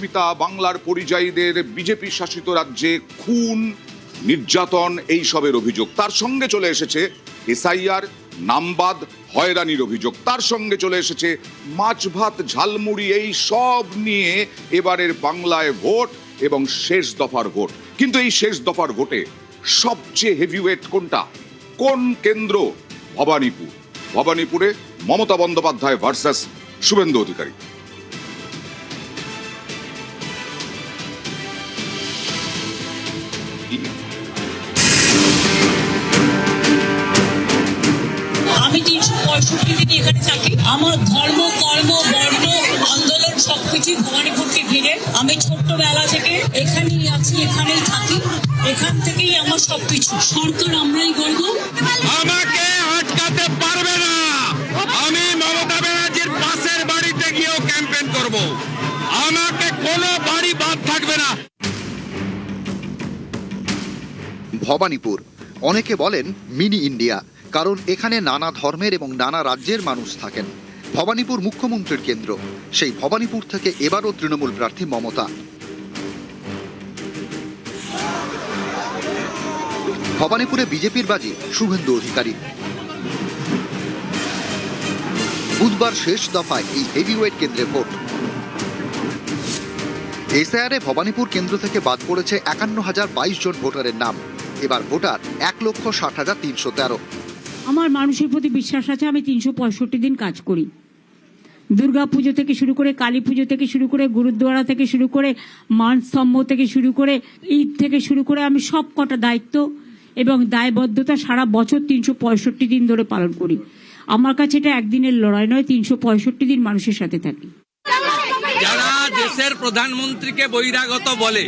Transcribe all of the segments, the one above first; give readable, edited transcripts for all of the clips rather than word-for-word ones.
কাশ্মিতা বাংলার পরিযায়ীদের বিজেপি শাসিত রাজ্যে খুন, নির্যাতন এইসবের অভিযোগ। তার সঙ্গে চলে এসেছে এসআইআর, নামবাদ, হয়রানির অভিযোগ। তার সঙ্গে চলে এসেছে মাছ ভাত, ঝালমুড়ি, এই সব নিয়ে এবারের বাংলায় ভোট এবং শেষ দফার ভোট। কিন্তু এই শেষ দফার ভোটে সবচেয়ে হেভিওয়েট কোনটা? কোন কেন্দ্র? ভবানীপুর। ভবানীপুরে মমতা বন্দ্যোপাধ্যায় ভার্সাস শুভেন্দু অধিকারী। আমি 365 দিন এখানে থাকি। আমার ধর্ম, কর্ম, বর্ণ, আন্দোলন সবকিছু ভবানীপুরকে ঘিরে। আমি ছোট্টবেলা থেকে এখানেই আছি, এখানেই থাকি, এখান থেকেই আমার সবকিছু। সরকার আমরাই গর্ব। আমাকে আটকাতে পারবে না। আমি মমতা ব্যানার্জির পাশের বাড়িতে গিয়েও ক্যাম্পেইন করব। আমাকে কোনো বাড়ি বাদ থাকবে না। ভবানীপুর অনেকে বলেন মিনি ইন্ডিয়া, কারণ এখানে নানা ধর্মের এবং নানা রাজ্যের মানুষ থাকেন। ভবানীপুর মুখ্যমন্ত্রীর কেন্দ্র। সেই ভবানীপুর থেকে এবারও তৃণমূল প্রার্থী মমতা। ভবানীপুরে বিজেপির বাজি শুভেন্দু অধিকারী। বুধবার শেষ দফায় এই হেভিওয়েট কেন্দ্রে ভোট। এসআইআরে ভবানীপুর কেন্দ্র থেকে বাদ পড়েছে 51,022 জন ভোটারের নাম। এবার ভোটার 1,60,313। আমার মানুষের প্রতি বিশ্বাস আছে। আমি 365 দিন কাজ করি। দুর্গা পুজো থেকে শুরু করে, কালী পুজো থেকে শুরু করে, গুরুদ্বারা থেকে শুরু করে, মানস্তম্ভ থেকে শুরু করে, ঈদ থেকে শুরু করে, আমি সব কটা দায়িত্ব এবং দায়বদ্ধতা সারা বছর 365 দিন ধরে পালন করি। আমার কাছে এটা একদিনের লড়াই নয়, 365 দিন মানুষের সাথে থাকি। যারা দেশের প্রধানমন্ত্রীকে বহিরাগত বলে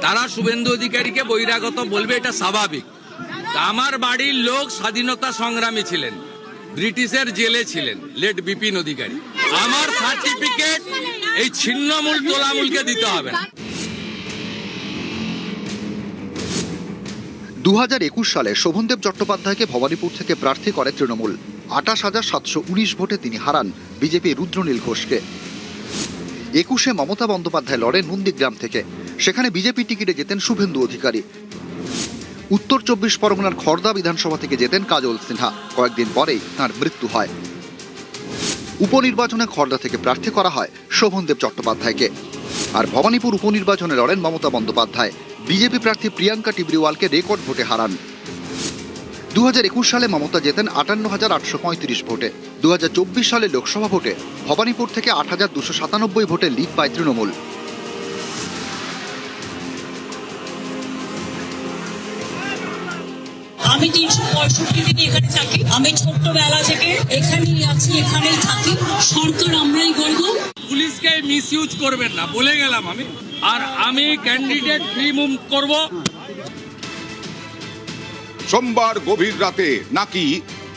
তারা শুভেন্দু অধিকারীকে বহিরাগত বলবে, এটা স্বাভাবিক। আমার বাড়ির লোক স্বাধীনতা সংগ্রামী ছিলেন, ব্রিটিশের জেলে ছিলেন, লেট বিপিন অধিকারী। আমার সার্টিফিকেট এই ছিন্নমূল তোলামূলকে দিতে হবে না। 2021 সালে শোভনদেব চট্টোপাধ্যায়কে ভবানীপুর থেকে প্রার্থী করে তৃণমূল। 28,719 ভোটে তিনি হারান বিজেপি রুদ্রনীল ঘোষকে। 21-এ মমতা বন্দ্যোপাধ্যায় লড়েন নন্দীগ্রাম থেকে। সেখানে বিজেপি টিকিটে জেতেন শুভেন্দু অধিকারী। উত্তর 24 পরগনার খড়দা বিধানসভা থেকে জেতেন কাজল সিনহা। কয়েকদিন পরেই তাঁর মৃত্যু হয়। উপনির্বাচনে খড়দা থেকে প্রার্থী করা হয় শোভনদেব চট্টোপাধ্যায়কে। আর ভবানীপুর উপনির্বাচনে লড়েন মমতা বন্দ্যোপাধ্যায়। বিজেপি প্রার্থী প্রিয়াঙ্কা টিবরিওয়ালকে রেকর্ড ভোটে হারান। 2021 সালে মমতা জেতেন 58,835 ভোটে। 2024 সালে লোকসভা ভোটে ভবানীপুর থেকে 8,297 ভোটে লিড পায় তৃণমূল। আমি 365 দিন এখানে থাকি। আমি ছোট্টবেলা থেকে এখানেই আছি, এখানেই থাকি, সরকার আমরাই গর্ব। পুলিশকে মিসইউজ করবেন না, বলে গেলাম আমি। আর আমি ক্যান্ডিডেট ফ্রি মুভ করব। সোমবার গভীর রাতে নাকি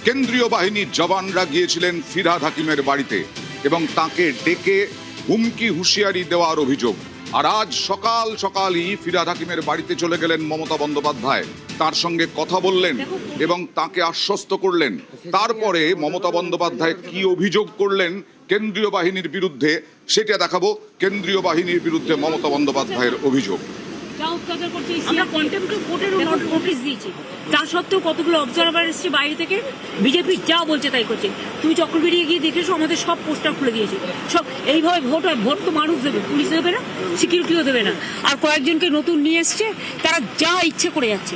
কেন্দ্রীয় বাহিনীর জওয়ানরা গিয়েছিলেন ফিরহাদ হাকিমের বাড়িতে এবং তাকে ডেকে হুমকি হুঁশিয়ারি দেওয়ার অভিযোগ। আর আজ সকাল সকালই ফিরহাদ হাকিমের বাড়িতে চলে গেলেন মমতা বন্দ্যোপাধ্যায়, তার সঙ্গে কথা বললেন এবং তাকে আশ্বস্ত করলেন। তারপরে মমতা বন্দ্যোপাধ্যায় কি অভিযোগ করলেন কেন্দ্রীয় বাহিনীর বিরুদ্ধে সেটা দেখাবো। কেন্দ্রীয় বাহিনীর বিরুদ্ধে মমতা বন্দ্যোপাধ্যায়ের অভিযোগ। আমরা কন্টেম্প্ট অফ কোর্টের নোটিশ দিয়েছি, তা সত্ত্বেও কতগুলো অবজারভার এসছে বাইরে থেকে। বিজেপি যা বলছে তাই করছে। তুমি চক্রবেড়ি গিয়ে দেখেছো, আমাদের সব পোস্টার খুলে দিয়েছে। সব এইভাবে ভোট হয়। ভোট তো মানুষ দেবে, পুলিশ দেবে না, সিকিউরিটিও দেবে না। আর কয়েকজনকে নতুন নিয়ে এসছে, তারা যা ইচ্ছে করে যাচ্ছে,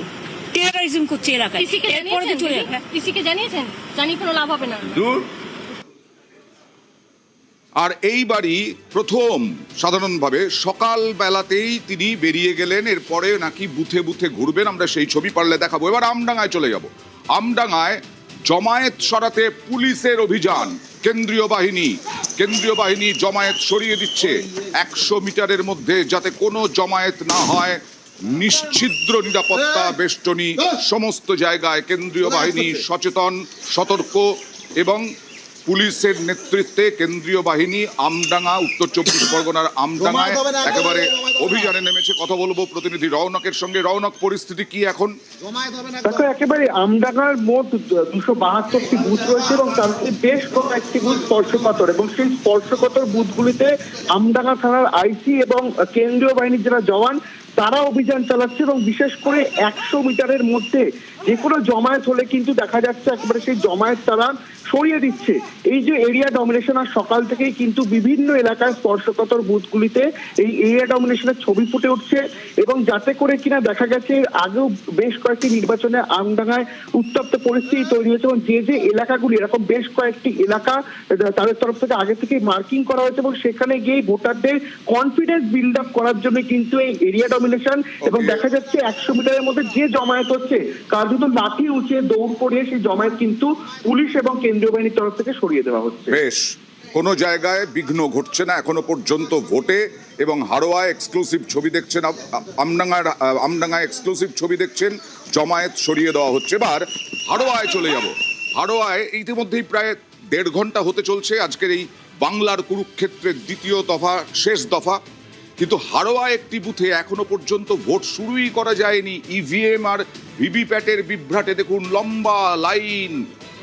টেরোরিজম করছে এলাকায়। পিসিকে জানিয়েছেন? জানিয়ে কোনো লাভ হবে না। আর এইবারই প্রথম সাধারণভাবে সকাল বেলাতেই তিনি বেরিয়ে গেলেন। এরপরে নাকি বুথে বুথে ঘুরবেন, আমরা সেই ছবি পারলে দেখাবো। এবার আমডাঙ্গায় চলে যাব। আমডাঙ্গায় জমায়েত সরাতে পুলিশের অভিযান। কেন্দ্রীয় বাহিনী জমায়েত সরিয়ে দিচ্ছে। 100 মিটারের মধ্যে যাতে কোনো জমায়েত না হয়, নিশ্ছিদ্র নিরাপত্তা বেষ্টনী। সমস্ত জায়গায় কেন্দ্রীয় বাহিনী সচেতন, সতর্ক এবং পুলিশের নেতৃত্বে কেন্দ্রীয় বাহিনী আমডাঙ্গা, উত্তর 24 পরগনার আমডাঙ্গায় একেবারে অভিযানে নেমেছে। কথা বলবো প্রতিনিধি রওনকের সঙ্গে। রওনক, পরিস্থিতি কি এখন? দেখো, একেবারে আমডাঙ্গার মোট 272টি বুথ রয়েছে এবং তার মধ্যে বেশ কয়েকটি বুথ স্পর্শকাতর, এবং সেই স্পর্শকাতর বুথগুলিতে আমডাঙ্গা থানার আইসি এবং কেন্দ্রীয় বাহিনীর যারা জওয়ান তারা অভিযান চালাচ্ছে, এবং বিশেষ করে 100 মিটারের মধ্যে যে কোনো জমায়েত হলে কিন্তু দেখা যাচ্ছে একেবারে সেই জমায়েত তারা সরিয়ে দিচ্ছে। এই যে এরিয়া ডমিনেশন, আর সকাল থেকেই কিন্তু বিভিন্ন এলাকায় স্পর্শকাতর বুথগুলিতে এই এরিয়া ডমিনেশনের ছবি ফুটে উঠছে, এবং যাতে করে কিনা দেখা গেছে আগেও বেশ কয়েকটি নির্বাচনে আমডাঙ্গায় উত্তপ্ত পরিস্থিতি তৈরি হয়েছে, এবং যে যে এলাকাগুলি এরকম বেশ কয়েকটি এলাকা তাদের তরফ থেকে আগে থেকে মার্কিং করা হয়েছে, এবং সেখানে গিয়ে ভোটারদের কনফিডেন্স বিল্ড আপ করার জন্য কিন্তু এই এরিয়া ডমিনেশন। এবং দেখা যাচ্ছে 100 মিটারের মধ্যে যে জমায়েত হচ্ছে তার দুটো লাঠি উঁচিয়ে দৌড় করিয়ে সেই জমায়েত কিন্তু পুলিশ এবং কেন্দ্রীয় বাহিনীর তরফ থেকে সরিয়ে দেওয়া হচ্ছে। বেশ, কোনো জায়গায় বিঘ্ন ঘটছে না এখনো পর্যন্ত ভোটে, এবং হাড়োয়ায় এক্সক্লুসিভ ছবি দেখছেন, আমডাঙ্গায় এক্সক্লুসিভ ছবি দেখছেন, জমায়েত সরিয়ে দেওয়া হচ্ছে। এবার হাড়োয়ায় চলে যাব। হাড়োয়ায় ইতিমধ্যেই প্রায় 1.5 ঘন্টা হতে চলছে আজকের এই বাংলার কুরুক্ষেত্রের দ্বিতীয় দফা, শেষ দফা, কিন্তু হাড়োয়ায় একটি বুথে এখনো পর্যন্ত ভোট শুরুই করা যায়নি। ইভিএম আর ভিভিপ্যাটের বিভ্রাটে দেখুন লম্বা লাইন,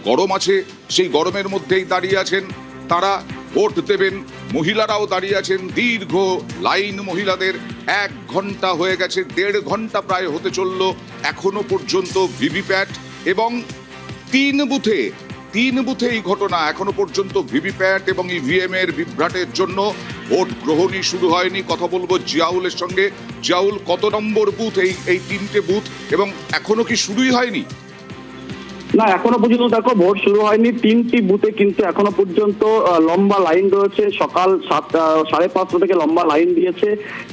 গরম আছে, সেই গরমের মধ্যেই দাঁড়িয়ে আছেন তারা ভোট দেবেন। মহিলারাও দাঁড়িয়ে আছেন, দীর্ঘ লাইন মহিলাদের। 1 ঘন্টা হয়ে গেছে, 1.5 ঘন্টা প্রায় হতে চলল, এখনো পর্যন্ত ভিভিপ্যাট এবং 3 বুথে এই ঘটনা। এখনো পর্যন্ত ভিভিপ্যাট এবং ইভিএম এর বিভ্রাটের জন্য ভোট গ্রহণই শুরু হয়নি। কথা বলবো জিয়াউলের সঙ্গে। জিয়াউল, কত নম্বর বুথ এই 3টে বুথ, এবং এখনো কি শুরুই হয়নি? না, এখনো পর্যন্ত দেখো ভোট শুরু হয়নি। 3টি বুথে কিন্তু এখনো পর্যন্ত লম্বা লাইন রয়েছে। সকাল 5:30 থেকে লম্বা লাইন দিয়েছে,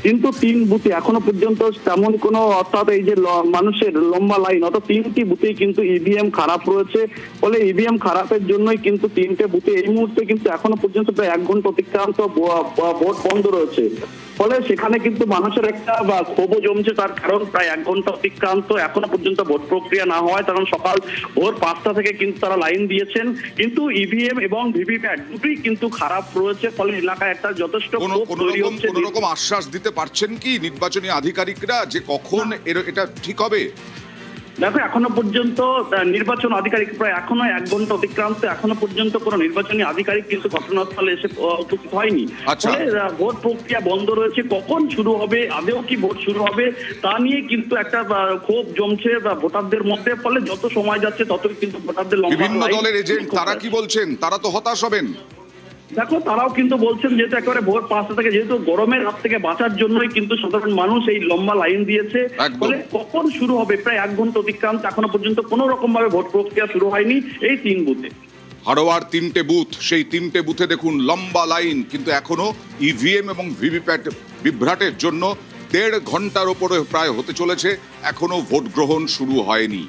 কিন্তু 3 বুথে এখনো পর্যন্ত তেমন কোনো, অর্থাৎ এই যে মানুষের লম্বা লাইন, অর্থাৎ 3টি বুথেই কিন্তু ইভিএম খারাপ রয়েছে। ফলে ইভিএম খারাপের জন্যই কিন্তু 3টে বুথে এই মুহূর্তে কিন্তু এখনো পর্যন্ত প্রায় 1 ঘন্টা অতিক্রান্ত ভোট বন্ধ রয়েছে। ফলে সেখানে কিন্তু মানুষের একটা ক্ষোভও জমছে, তার কারণ প্রায় 1 ঘন্টা অতিক্রান্ত এখনো পর্যন্ত ভোট প্রক্রিয়া না হয়, কারণ সকাল ভোর 5টা থেকে কিন্তু তারা লাইন দিয়েছেন, কিন্তু ইভিএম এবং ভিভিপ্যাট দুটোই কিন্তু খারাপ রয়েছে। ফলে এলাকায় একটা যথেষ্ট ক্ষোভ তৈরি হচ্ছে। কোন রকম আশ্বাস দিতে পারছেন কি নির্বাচনী আধিকারিকরা যে কখন এটা ঠিক হবে? দেখো, এখনো পর্যন্ত নির্বাচন আধিকারিক প্রায় এখনো 1 ঘন্টা অতিক্রান্ত, এখনো পর্যন্ত কোনো নির্বাচনী আধিকারিক কিন্তু ঘটনাস্থলে এসে উপস্থিত হয়নি। ফলে ভোট প্রক্রিয়া বন্ধ রয়েছে। কখন শুরু হবে, আদেও কি ভোট শুরু হবে, তা নিয়ে কিন্তু একটা ক্ষোভ জমছে ভোটারদের মধ্যে। ফলে যত সময় যাচ্ছে ততই কিন্তু ভোটারদের বিভিন্ন দলের এজেন্ট তারা কি বলছেন? তারা তো হতাশ হবেন। দেখো, তারাও কিন্তু বলছেন যেহেতু একেবারে ভোর 5টা থেকে, যেহেতু গরমের হাত থেকে বাঁচার জন্যই কিন্তু সাধারণ মানুষ এই লম্বা লাইন দিয়েছে। ফলে কখন শুরু হবে, প্রায় 1 ঘন্টা অতিক্রান্ত, এখনো পর্যন্ত কোনো রকম ভাবে ভোট প্রক্রিয়া শুরু হয়নি এই 3 বুথে। হাড়োয়ার 3টে বুথ, সেই 3টে বুথে দেখুন লম্বা লাইন, কিন্তু এখনো ইভিএম এবং ভিভিপ্যাট বিভ্রাটের জন্য 1.5 ঘন্টার ওপরে প্রায় হতে চলেছে, এখনো ভোট গ্রহণ শুরু হয়নি।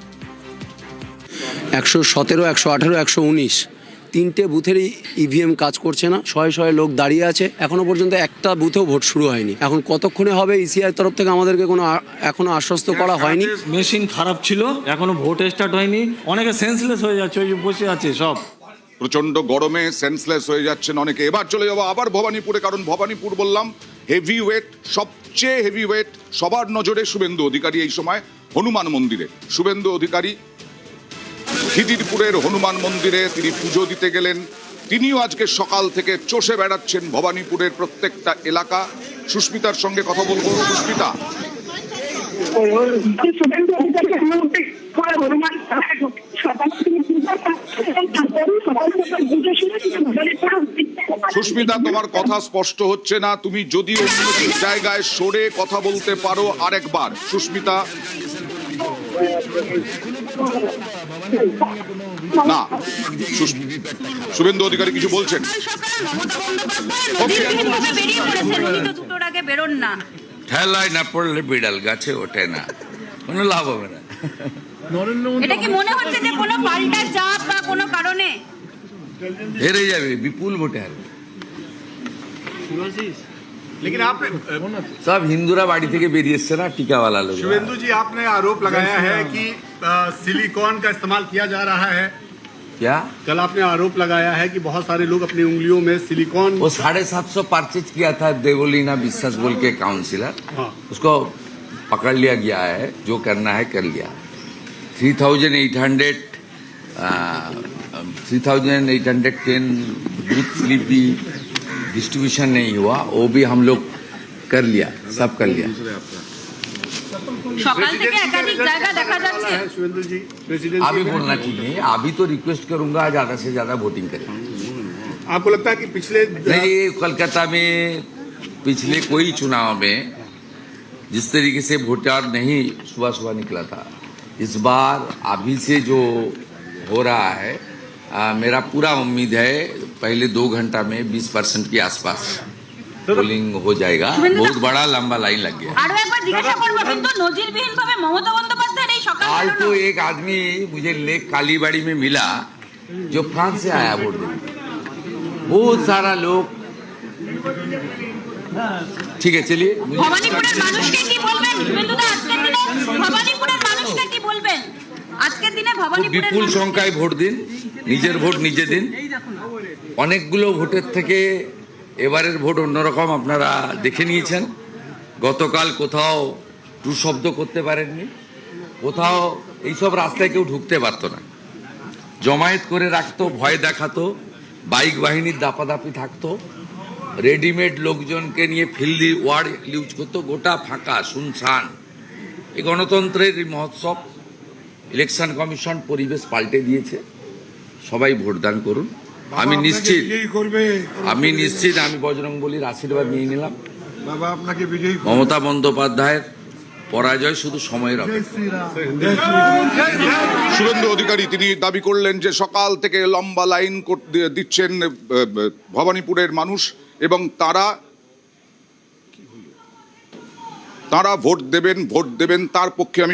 117, 118, 119 3টে বুথেরই ইভিএম কাজ করছে না। শয়ে লোক দাঁড়িয়ে আছে, এখনো পর্যন্ত একটা বুথেও ভোট শুরু হয়নি। এখন কতক্ষণে হবে ইসিআই তরফ থেকে আমাদেরকে এখনো আশ্বস্ত করা হয়নি। মেশিন খারাপ ছিল, এখনো ভোট স্টার্ট হয়নি, অনেকে সেন্সলেস হয়ে যাচ্ছে, ওই যে বসে আছে সব। প্রচন্ড গরমে সেন্সলেস হয়ে যাচ্ছেন অনেকে। এবার চলে যাবো আবার ভবানীপুরে, কারণ ভবানীপুর বললাম হেভি ওয়েট, সবচেয়ে হেভি ওয়েট, সবার নজরে শুভেন্দু অধিকারী এই সময় হনুমান মন্দিরে। শুভেন্দু অধিকারী খিদিরপুরের হনুমান মন্দিরে তিনি পুজো দিতে গেলেন। তিনিও আজকে সকাল থেকে চষে বেড়াচ্ছেন ভবানীপুরের প্রত্যেকটা এলাকা। সুস্মিতার সঙ্গে কথা বলবো। সুস্মিতা, সুস্মিতা, তোমার কথা স্পষ্ট হচ্ছে না, তুমি যদি অন্য জায়গায় সরে কথা বলতে পারো আরেকবার। সুস্মিতা, না, শুভেন্দু অধিকারী কিছু বলছেন। ঠেলায় না পড়লে বিড়াল গাছে ওঠে না, কোনো লাভ হবে না। এটা কি মনে হচ্ছে যে কোনো পাল্টা চাপ বা কোনো কারণে হেরে যাবে, বিপুল ভোটে হারবে। लेकिन आपने সব হিন্দুরা বাড়ি থেকে বেরিয়ে এসছে না, টিকাওয়ালা লোক। शुभेंदु जी, आपने आरोप लगाया है कि सिलिकॉन का इस्तेमाल किया जा रहा है क्या कल आपने आरोप लगाया है कि बहुत सारे लोग अपनी उंगलियों में सिलिकॉन वो 750 परचेज किया था देवोलीना विश्वास बोल के काउंसिलर, उसको पकड़ लिया गया है, जो करना है कर लिया। 3,810 बूथ स्लिप भी डिस्ट्रीब्यूशन नहीं हुआ, वो भी हम लोग कर लिया, सब कर लिया। সকাল থেকে একাধিক জায়গা দেখা যাচ্ছে। सुरेंद्र जी प्रेसिडेंट अभी बोलना ठीक नहीं, अभी तो रिक्वेस्ट करूंगा ज्यादा से ज्यादा वोटिंग करें। आपको लगता है कि पिछले नहीं, कोलकाता में पिछले कोई चुनाव में जिस तरीके से वोटर नहीं सुबह सुबह निकला था, इस बार अभी से जो हो रहा है, मेरा पूरा उम्मीद है पहले 2 घंटा में 20% के आसपास पोलिंग हो जाएगा। बहुत बड़ा लंबा लाइन लग गया। আরো একবার জিজ্ঞাসা করব, কিন্তু নজিরবিহীনভাবে মমতা বন্দ্যোপাধ্যায়ের এই সকাল आज तो एक आदमी मुझे लेक कालीबाड़ी में मिला जो फ्रांस से आया वोट देने। बहुत सारा लोग, ठीक है चलिए। ভবানীপুরের মানুষকে কি বলবেন শুভেন্দুদা? আজকের দিনে ভবানীপুরের মানুষকে কি বলবেন? আজকের দিনে ভবানীপুরের বিপুল সংখ্যায় ভোট দিন, নিজের ভোট নিজে দিন। অনেকগুলো ভোটের থেকে এবারের ভোট অন্যরকম, আপনারা দেখে নিয়েছেন। গতকাল কোথাও টু শব্দ করতে পারেননি, কোথাও এইসব রাস্তায় কেউ ঢুকতে পারতো না, জমায়েত করে রাখতো, ভয় দেখাতো, বাইক বাহিনীর দাপাদাপি থাকতো, রেডিমেড লোকজনকে নিয়ে ফিল্ডি ওয়ার্ড ইউজ করতো, গোটা ফাঁকা শুনশান। এই গণতন্ত্রের এই মহোৎসব, ইলেকশন কমিশন পরিবেশ পাল্টে দিয়েছে। সবাই ভোটদান করুন। আমি নিশ্চিত আমি বজরংবলীর আশীর্বাদ নিয়ে নিলাম। মমতা বন্দ্যোপাধ্যায়ের পরাজয় শুধু সময়ের অপেক্ষা। শুভেন্দু অধিকারী তিনি দাবি করলেন যে সকাল থেকে লম্বা লাইন দিচ্ছেন ভবানীপুরের মানুষ এবং তারা ভোট দেবেন তার পক্ষে আমি